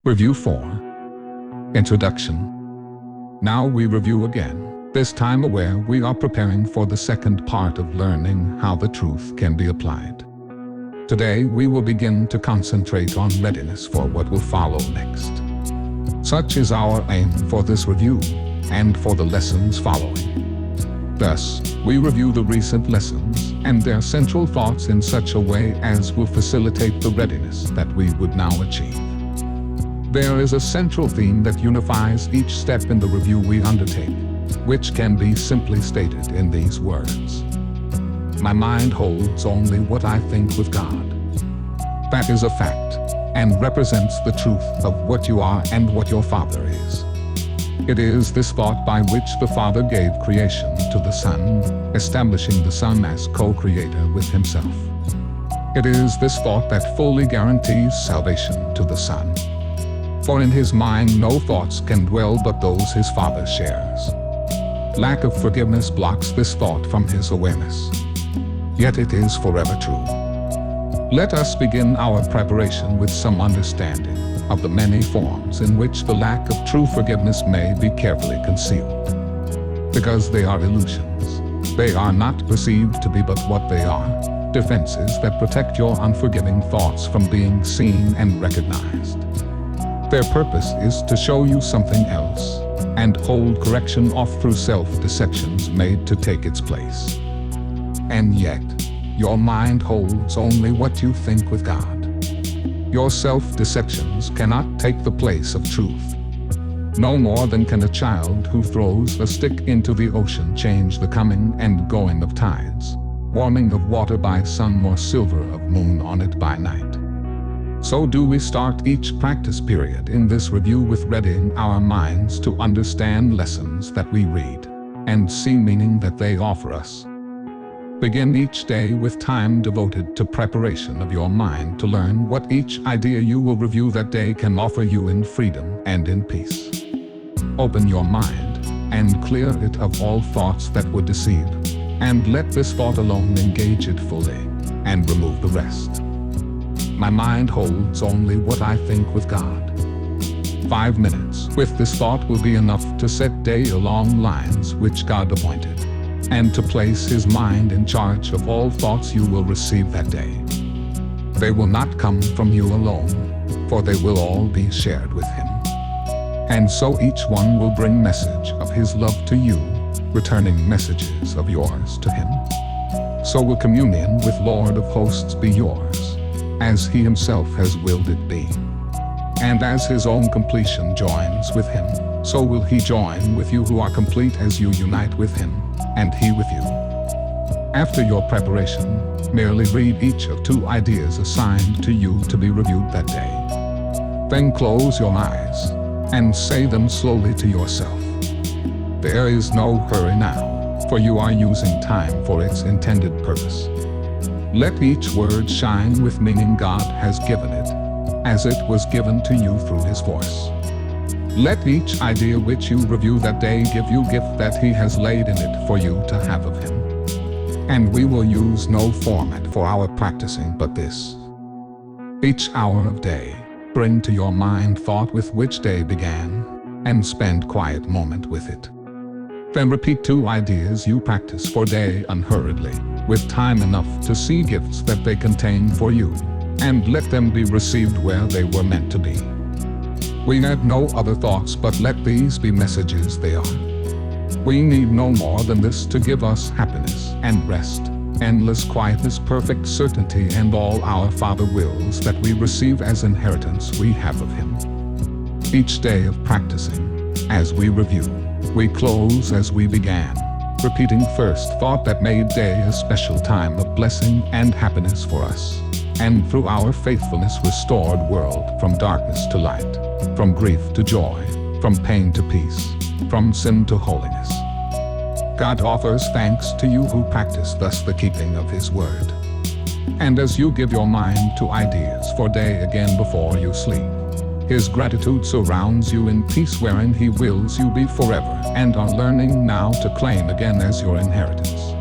Review 4. Introduction. Now we review again, this time aware we are preparing for the second part of learning how the truth can be applied. Today we will begin to concentrate on readiness for what will follow next. Such is our aim for this review and for the lessons following. Thus, we review the recent lessons and their central thoughts in such a way as will facilitate the readiness that we would now achieve. There is a central theme that unifies each step in the review we undertake, which can be simply stated in these words. My mind holds only what I think with God. That is a fact, and represents the truth of what you are and what your Father is. It is this thought by which the Father gave creation to the Son, establishing the Son as co-creator with Himself. It is this thought that fully guarantees salvation to the Son. For in His mind no thoughts can dwell but those His Father shares. Lack of forgiveness blocks this thought from His awareness. Yet it is forever true. Let us begin our preparation with some understanding of the many forms in which the lack of true forgiveness may be carefully concealed. Because they are illusions. They are not perceived to be but what they are, defenses that protect your unforgiving thoughts from being seen and recognized. Their purpose is to show you something else, and hold correction off through self-deceptions made to take its place. And yet, your mind holds only what you think with God. Your self-deceptions cannot take the place of truth. No more than can a child who throws a stick into the ocean change the coming and going of tides, warming of water by sun or silver of moon on it by night. So do we start each practice period in this review with readying our minds to understand lessons that we read, and see meaning that they offer us. Begin each day with time devoted to preparation of your mind to learn what each idea you will review that day can offer you in freedom and in peace. Open your mind, and clear it of all thoughts that would deceive, and let this thought alone engage it fully, and remove the rest. My mind holds only what I think with God. 5 minutes with this thought will be enough to set day-long lines which God appointed, and to place His mind in charge of all thoughts you will receive that day. They will not come from you alone, for they will all be shared with Him. And so each one will bring message of His love to you, returning messages of yours to Him. So will communion with Lord of hosts be yours, as He Himself has willed it be. And as His own completion joins with Him, so will He join with you who are complete as you unite with Him, and He with you. After your preparation, merely read each of 2 ideas assigned to you to be reviewed that day. Then close your eyes, and say them slowly to yourself. There is no hurry now, for you are using time for its intended purpose. Let each word shine with meaning God has given it, as it was given to you through His voice. Let each idea which you review that day give you gift that He has laid in it for you to have of Him. And we will use no format for our practicing but this. Each hour of day, bring to your mind thought with which day began, and spend quiet moment with it. Then repeat 2 ideas you practice for day unhurriedly, with time enough to see gifts that they contain for you, and let them be received where they were meant to be. We add no other thoughts but let these be messages they are. We need no more than this to give us happiness and rest, endless quietness, perfect certainty, and all our Father wills that we receive as inheritance we have of Him. Each day of practicing, as we review, we close as we began, repeating first thought that made day a special time of blessing and happiness for us, and through our faithfulness restored world from darkness to light, from grief to joy, from pain to peace, from sin to holiness. God offers thanks to you who practice thus the keeping of His word. And as you give your mind to ideas for day again before you sleep, His gratitude surrounds you in peace wherein He wills you be forever, and are learning now to claim again as your inheritance.